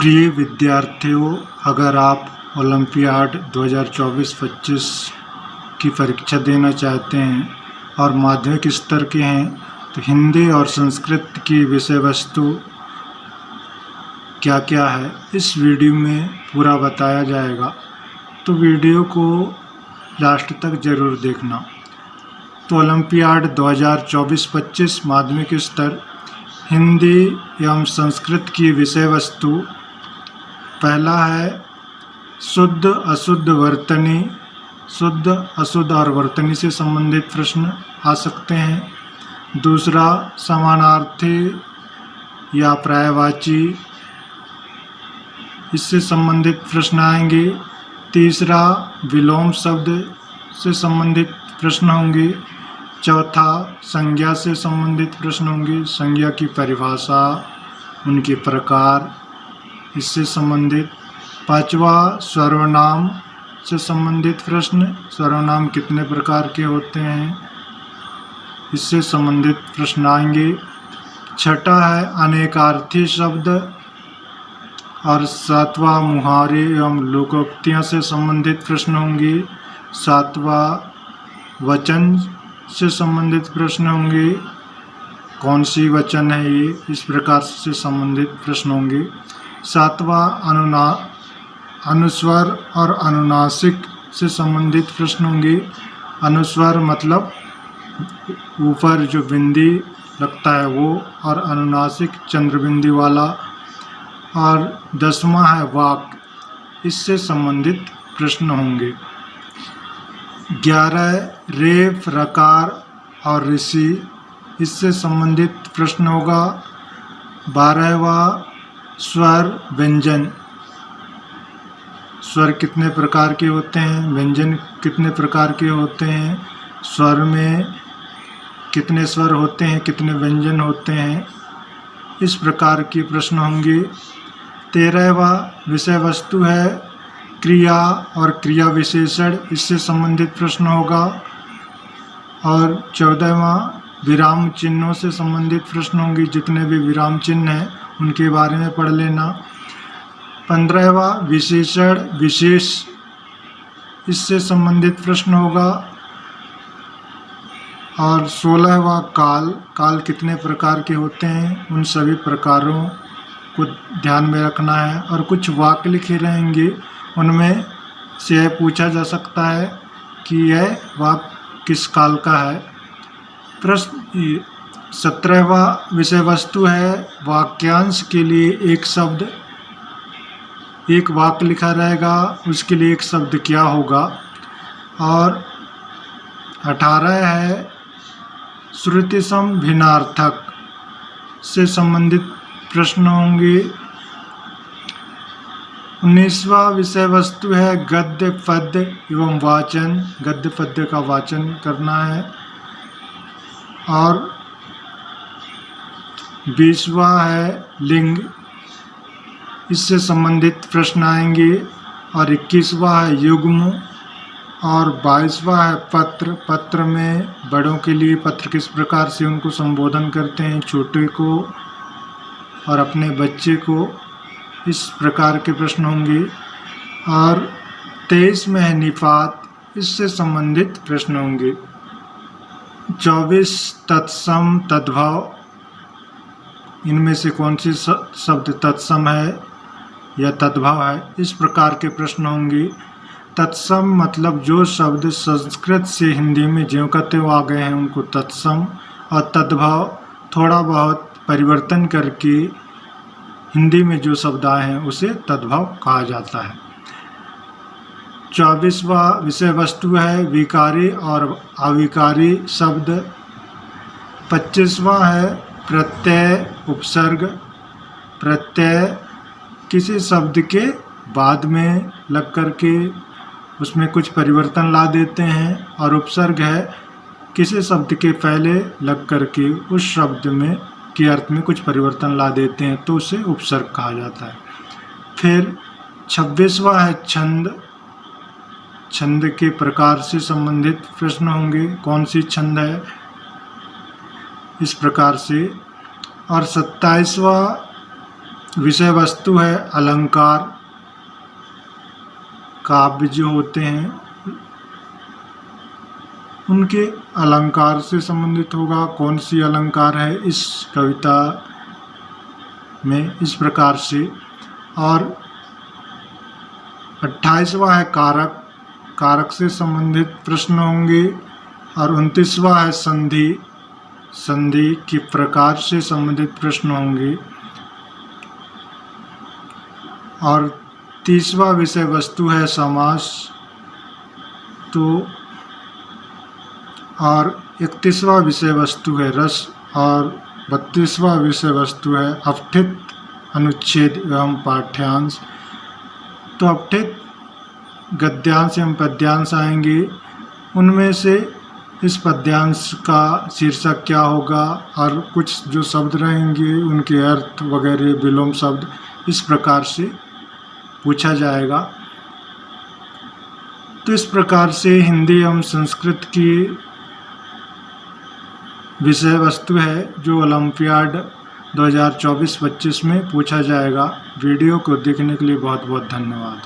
प्रिय विद्यार्थियों, अगर आप ओलंपियाड 2024-25 की परीक्षा देना चाहते हैं और माध्यमिक स्तर के हैं तो हिंदी और संस्कृत की विषय वस्तु क्या क्या है इस वीडियो में पूरा बताया जाएगा, तो वीडियो को लास्ट तक ज़रूर देखना। तो ओलंपियाड 2024-25 माध्यमिक स्तर हिंदी एवं संस्कृत की विषय वस्तु पहला है शुद्ध अशुद्ध वर्तनी। शुद्ध अशुद्ध और वर्तनी से संबंधित प्रश्न आ सकते हैं। दूसरा समानार्थी या पर्यायवाची, इससे संबंधित प्रश्न आएंगे। तीसरा विलोम शब्द से संबंधित प्रश्न होंगे। चौथा संज्ञा से संबंधित प्रश्न होंगे। संज्ञा की परिभाषा, उनके प्रकार, इससे संबंधित। पांचवा सर्वनाम से संबंधित प्रश्न, सर्वनाम कितने प्रकार के होते हैं, इससे संबंधित प्रश्न आएंगे। छठा है अनेकार्थी शब्द और सातवां मुहावरे एवं लोकोक्तियों से संबंधित प्रश्न होंगे। सातवां वचन से संबंधित प्रश्न होंगे। कौन सी वचन है ये, इस प्रकार से संबंधित प्रश्न होंगे। सातवां अनुस्वर और अनुनासिक से संबंधित प्रश्न होंगे। अनुस्वर मतलब ऊपर जो बिंदी लगता है वो, और अनुनासिक चंद्रबिंदी वाला। और 10वां है वाक्य, इससे संबंधित प्रश्न होंगे। 11 रेफ रकार और ऋषि, इससे संबंधित प्रश्न होगा। 12वां स्वर व्यंजन, स्वर कितने प्रकार के होते हैं, व्यंजन कितने प्रकार के होते हैं, स्वर में कितने स्वर होते हैं, कितने व्यंजन होते हैं, इस प्रकार के प्रश्न होंगे। 13वां विषय वस्तु है क्रिया और क्रिया विशेषण, इससे संबंधित प्रश्न होगा। और 14वां विराम चिन्हों से संबंधित प्रश्न होंगे। जितने भी विराम चिन्ह हैं उनके बारे में पढ़ लेना। 15वां विशेषण विशेष, इससे संबंधित प्रश्न होगा। और 16वां काल, काल कितने प्रकार के होते हैं, उन सभी प्रकारों को ध्यान में रखना है। और कुछ वाक्य लिखे रहेंगे, उनमें से यह पूछा जा सकता है कि यह वाक्य किस काल का है। प्रश्न 17वां विषय वस्तु है वाक्यांश के लिए एक शब्द, एक वाक्य लिखा रहेगा, उसके लिए एक शब्द क्या होगा। और 18 है श्रुतिसम भिन्नार्थक से संबंधित प्रश्न होंगे। 19वां विषय वस्तु है गद्य पद्य एवं वाचन, गद्य पद्य का वाचन करना है। और 20वां है लिंग, इससे संबंधित प्रश्न आएंगे। और 21वां है युग्म। और 22वां है पत्र, पत्र में बड़ों के लिए पत्र किस प्रकार से उनको संबोधन करते हैं, छोटे को और अपने बच्चे को, इस प्रकार के प्रश्न होंगे। और 23 में है निपात, इससे संबंधित प्रश्न होंगे। 24 तत्सम तद्भव, इनमें से कौन सी शब्द तत्सम है या तद्भव है, इस प्रकार के प्रश्न होंगे। तत्सम मतलब जो शब्द संस्कृत से हिंदी में ज्यों का त्यों आ गए हैं उनको तत्सम, और तद्भव थोड़ा बहुत परिवर्तन करके हिंदी में जो शब्द आए हैं उसे तद्भव कहा जाता है। 24वां विषय वस्तु है विकारी और अविकारी शब्द। 25वां है प्रत्यय उपसर्ग। प्रत्यय किसी शब्द के बाद में लग कर के उसमें कुछ परिवर्तन ला देते हैं। और उपसर्ग है किसी शब्द के पहले लग कर के उस शब्द में के अर्थ में कुछ परिवर्तन ला देते हैं, तो उसे उपसर्ग कहा जाता है। फिर 26वां है छंद, छंद के प्रकार से संबंधित प्रश्न होंगे, कौन सी छंद है, इस प्रकार से। और 27वां विषय वस्तु है अलंकार, काव्य जो होते हैं उनके अलंकार से संबंधित होगा। कौन सी अलंकार है इस कविता में, इस प्रकार से। और 28वां है कारक, कारक से संबंधित प्रश्न होंगे। और 29वां है संधि, संधि के प्रकार से संबंधित प्रश्न होंगे। और 30वां विषय वस्तु है समास। तो और 31वां विषय वस्तु है रस। और 32वां विषय वस्तु है अपठित, अनुच्छेद एवं पाठ्यांश। तो अपठित गद्यांश एवं पद्यांश आएंगे, उनमें से इस पद्यांश का शीर्षक क्या होगा और कुछ जो शब्द रहेंगे उनके अर्थ वगैरह, विलोम शब्द, इस प्रकार से पूछा जाएगा। तो इस प्रकार से हिंदी एवं संस्कृत की विषय वस्तु है जो ओलंपियाड 2024-25 में पूछा जाएगा। वीडियो को देखने के लिए बहुत बहुत धन्यवाद।